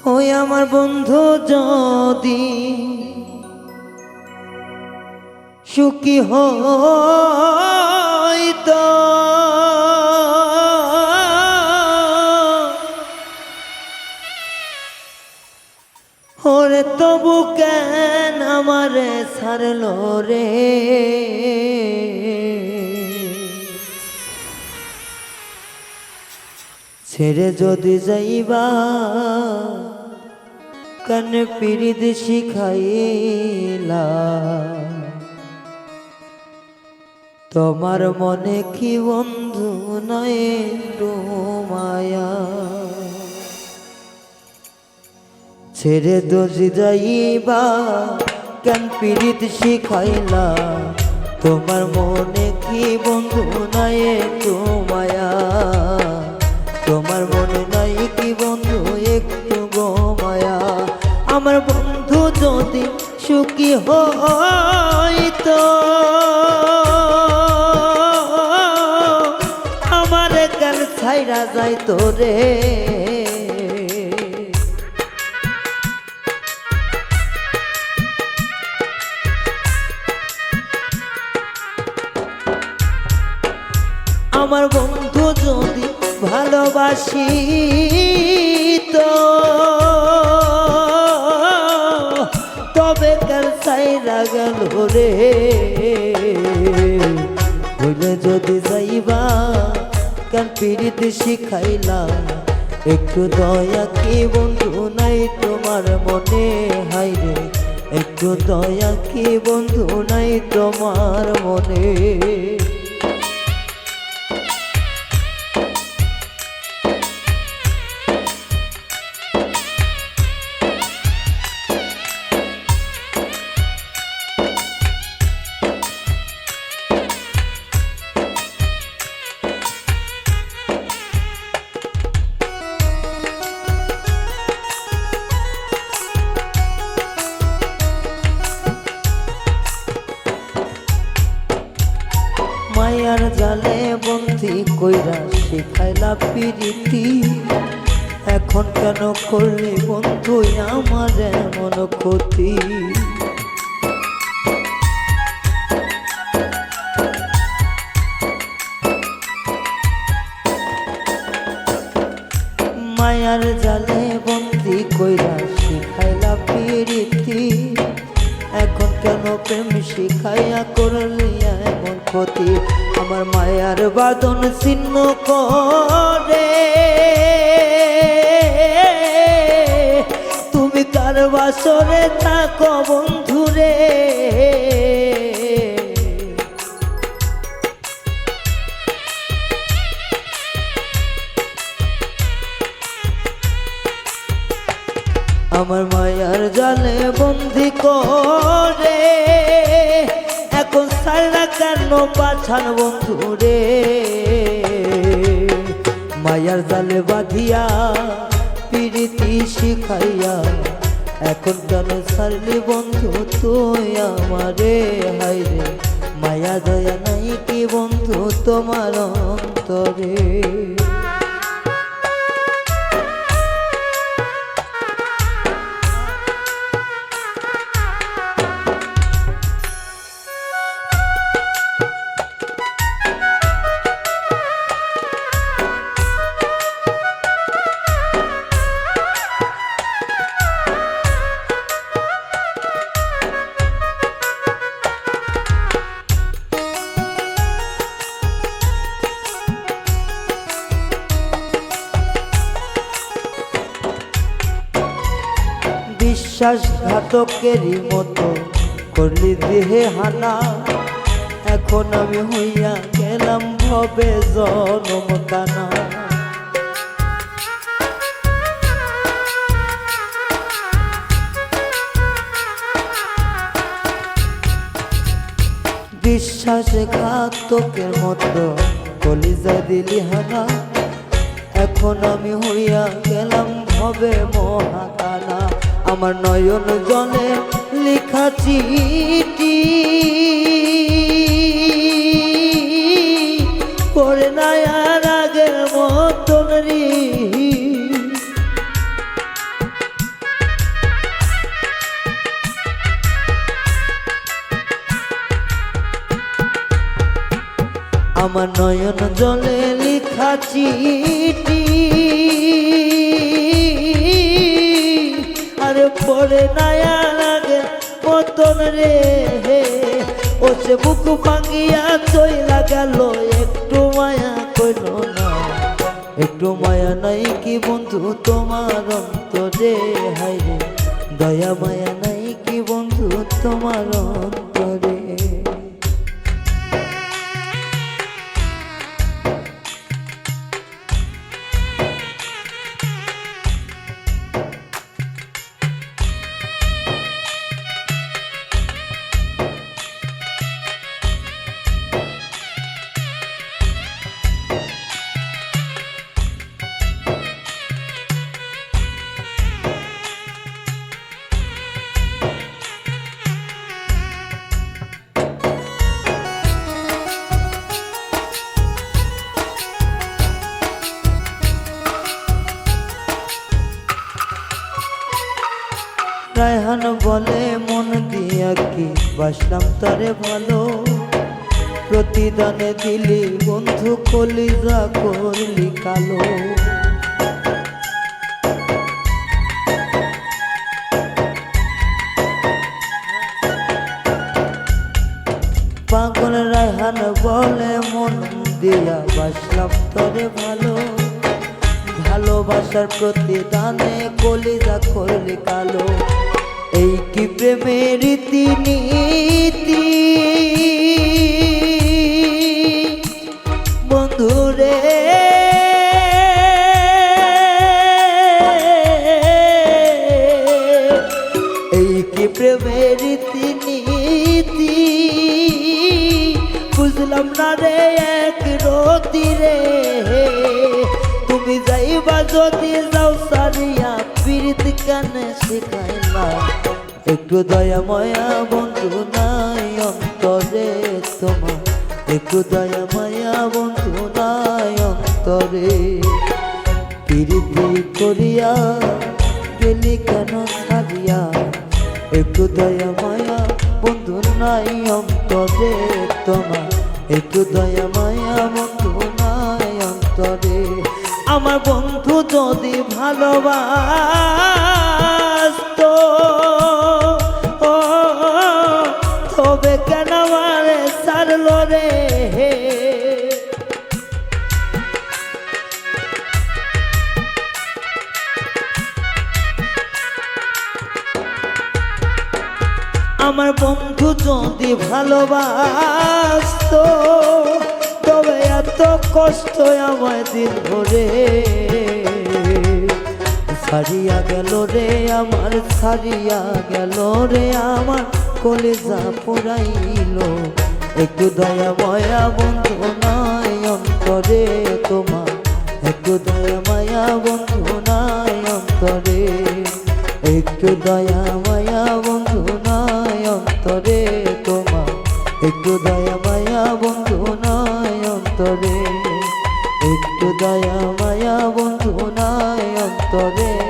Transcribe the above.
ওই আমার বন্ধু যদি সুখী হইতো ওরে তবু কেন আমারে ছাড়লো রে ছেড়ে যদি যাইবা কেন পিরিত শিখাইলা তোমার মনে কি বন্ধু নাই তো মায়া ছেড়ে যদি যাইবা কেন পিরিত শিখাইলা তোমার মনে কি বন্ধু নাই তো মায়া তোমার মনে নাই কি বন্ধু একটু গো মায়া আমার বন্ধু যদি সুখী হইতো আমার কেন ছাইরা যাইতো রে আমার বন্ধু যদি ভালোবাসি তো তবে কাল ছাইরা গেল রে বলে যদি যাইবা কাল পিরিত শিখাইলা একটু দয়া কি বন্ধু নাই তোমার মনে হাই রে একটু দয়া কি বন্ধু নাই তোমার মনে মায়ার জালে বন্দি কইরা শিখাইলা পিরিতি এখন কেন করলি বন্ধু আমার এমন ক্ষতি মায়ার জালে বন্দি কইরা শিখাইলা পিরিতি এখন কেন প্রেম শিখাইয়া করলি এমন ক্ষতি আমার মায়ার বাদন ছিন্ন করে তুমি কার বাসরে থাকো বন্ধুরে আমার মায়ার জালে বন্দি করে এখন সারা কেন পাছান বন্ধু রে মায়ার জালে বাঁধিয়া পিরিতি শিখাইয়া এখন কেন সারলি বন্ধু তুই আমারে হাই রে মায়া দয়া নাই কি বন্ধু তোমার অন্তরে বিশ্বাসঘাতকেরই মতো করলি দেহে হানা এখন আমি হইয়া গেলাম ভবে জনম কানা বিশ্বাসঘাতকের মতো কলিজা দিলি হানা এখন আমি হইয়া গেলাম ভবে মহাকানা আমার নয়ন জলে লেখা চিঠি পড়ে না আর আগের মতন রে আমার নয়ন জলে লেখা চিঠি আর পরে নায়া লাগে মতন রে ও সে বুক ভাঙিয়া চইলা গেল একটু মায়া কইল না একটু মায়া নাই কি বন্ধু তোমার অন্তরে হায়রে দয়া মায়া নাই কি বন্ধু তোমার অন্তরে রায়হান বলে মন দিয়া কি বাসলাম তারে ভালো প্রতিদানে দিলি বন্ধু কলিজা করলি কালো পাগল রায়হান বলে মন দিয়া বাসলাম তারে ভালো ভালোবাসার প্রতিদানে কলিজা করলি কালো এই কি প্রেমের রীতিনীতি বন্ধুরে এই কি প্রেমের রীতিনীতি বুঝলাম না রে এক রতি রে তুমি যাইবা যদি যাও সারিয়া পীড়িত কানে শেখায় না একটু দয়া মায়া বন্ধু নাই অন্তরে তোমার একটু দয়া মায়া বন্ধু নাই অন্তরে পীড়িতি করিয়া গেলি কেন সারিয়া একটু দয়া মায়া বন্ধু নাই অন্তরে তোমার একটু দয়া মায়া বন্ধু নাই অন্তরে আমার বন্ধু যদি ভালোবাসতো তবে কেন আমারে ছাড়লো রে আমার বন্ধু যদি ভালোবাসতো তবে এত কষ্ট আমায় দিন ভরে ছাড়িয়া গেল রে আমার ছাড়িয়া গেল রে আমার কলিজা পুরাইল একটু দয়া মায়া বন্ধু নাই অন্তরে তোমার একটু দয়া মায়া বন্ধু নাই অন্তরে একটু দয়া মায়া বন্ধু নাই অন্তরে তোমার একটু দয়া মায়া বন্ধু নাই অন্তরে একটু দয়া মায়া বন্ধু নাই অন্তরে